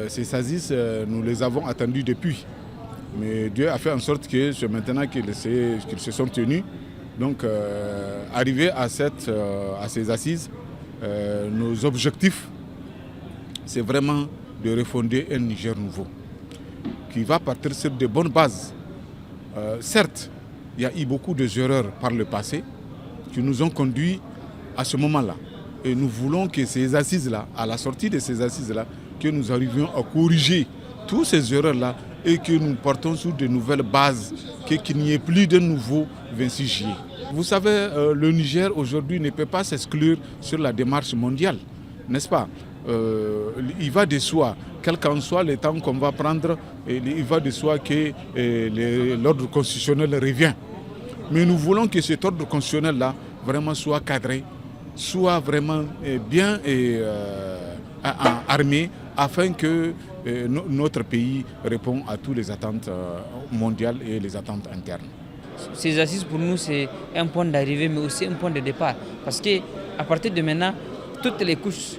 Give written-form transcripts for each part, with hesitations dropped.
Ces assises, nous les avons attendues depuis. Mais Dieu a fait en sorte que c'est maintenant qu'ils se sont tenus. Donc, arrivé à ces assises, nos objectifs, c'est vraiment de refonder un Niger nouveau, qui va partir sur de bonnes bases. Certes, il y a eu beaucoup d'erreurs par le passé qui nous ont conduits à ce moment-là. Et nous voulons que ces assises-là, à la sortie de ces assises-là, que nous arrivions à corriger toutes ces erreurs-là et que nous partons sur de nouvelles bases, qu'il n'y ait plus de nouveau 26 juillet. Vous savez, le Niger aujourd'hui ne peut pas s'exclure sur la démarche mondiale, n'est-ce pas? Il va de soi, quel qu'en soit le temps qu'on va prendre, il va de soi que l'ordre constitutionnel revient. Mais nous voulons que cet ordre constitutionnel-là vraiment soit cadré, soit vraiment bien armé, afin que notre pays réponde à toutes les attentes mondiales et les attentes internes. Ces assises pour nous c'est un point d'arrivée mais aussi un point de départ parce qu'à partir de maintenant, toutes les couches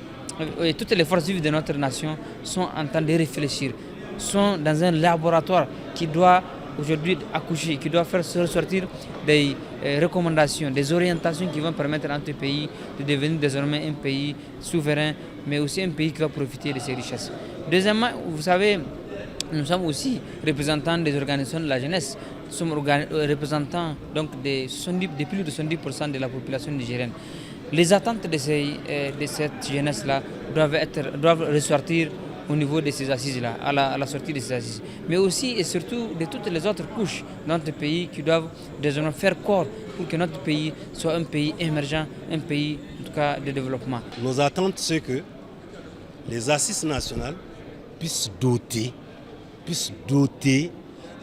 et toutes les forces vives de notre nation sont en train de réfléchir, sont dans un laboratoire qui doit aujourd'hui accoucher, qui doit faire ressortir des recommandations, des orientations qui vont permettre à notre pays de devenir désormais un pays souverain, mais aussi un pays qui va profiter de ses richesses. Deuxièmement, vous savez, nous sommes aussi représentants des organisations de la jeunesse. Nous sommes représentants donc de plus de 70% de la population nigérienne. Les attentes de cette jeunesse-là doivent ressortir au niveau de ces assises-là, à la sortie de ces assises. Mais aussi et surtout de toutes les autres couches de notre pays qui doivent désormais faire corps pour que notre pays soit un pays émergent, un pays en tout cas de développement. Nos attentes, c'est que les assises nationales puissent doter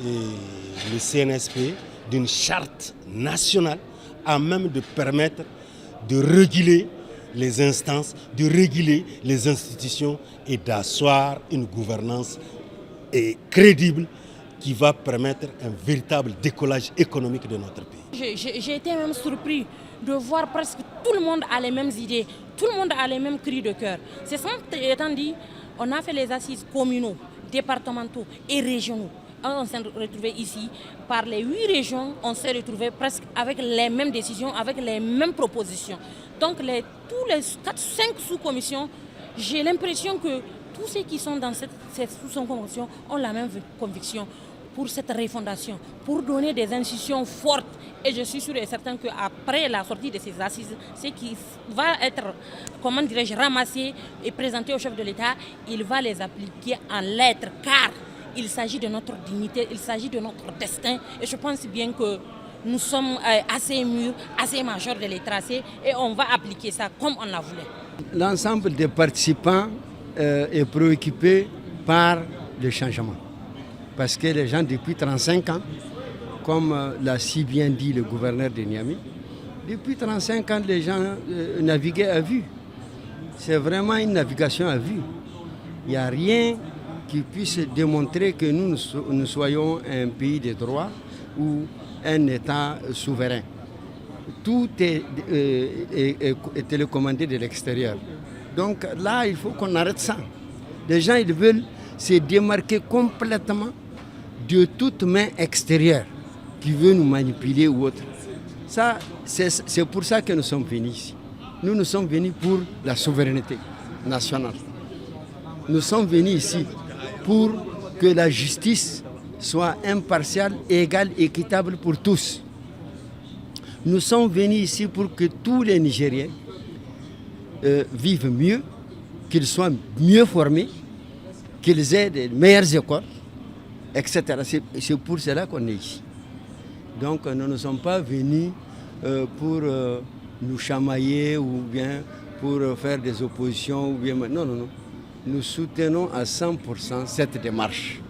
le CNSP d'une charte nationale à même de permettre de réguler les instances, de réguler les institutions et d'asseoir une gouvernance crédible qui va permettre un véritable décollage économique de notre pays. J'ai été même surpris de voir presque tout le monde a les mêmes idées, tout le monde a les mêmes cris de cœur. C'est ça étant dit, on a fait les assises communaux, départementaux et régionaux. On s'est retrouvés ici, par les 8 régions, on s'est retrouvés presque avec les mêmes décisions, avec les mêmes propositions. Donc tous les 4-5 sous-commissions, j'ai l'impression que tous ceux qui sont dans cette sous-commission ont la même conviction pour cette refondation, pour donner des institutions fortes. Et je suis sûr et certain qu'après la sortie de ces assises, ce qui va être, comment dirais-je, ramassé et présenté au chef de l'État, il va les appliquer en lettres, car il s'agit de notre dignité, il s'agit de notre destin. Et je pense bien que nous sommes assez mûrs, assez majeurs de les tracer et on va appliquer ça comme on l'a voulu. L'ensemble des participants est préoccupé par le changement. Parce que les gens, depuis 35 ans, comme l'a si bien dit le gouverneur de Niamey, depuis 35 ans, les gens naviguaient à vue. C'est vraiment une navigation à vue. Il n'y a rien qui puisse démontrer que nous soyons un pays de droit ou un État souverain. Tout est télécommandé de l'extérieur. Donc là, il faut qu'on arrête ça. Les gens, ils veulent se démarquer complètement de toute main extérieure qui veut nous manipuler ou autre. Ça, c'est pour ça que nous sommes venus ici. Nous sommes venus pour la souveraineté nationale. Nous sommes venus ici pour que la justice soit impartiale, égale, équitable pour tous. Nous sommes venus ici pour que tous les Nigériens vivent mieux, qu'ils soient mieux formés, qu'ils aient des meilleures écoles, etc. C'est pour cela qu'on est ici. Donc nous ne sommes pas venus pour nous chamailler ou bien pour faire des oppositions. Ou bien... Non. Nous soutenons à 100% cette démarche.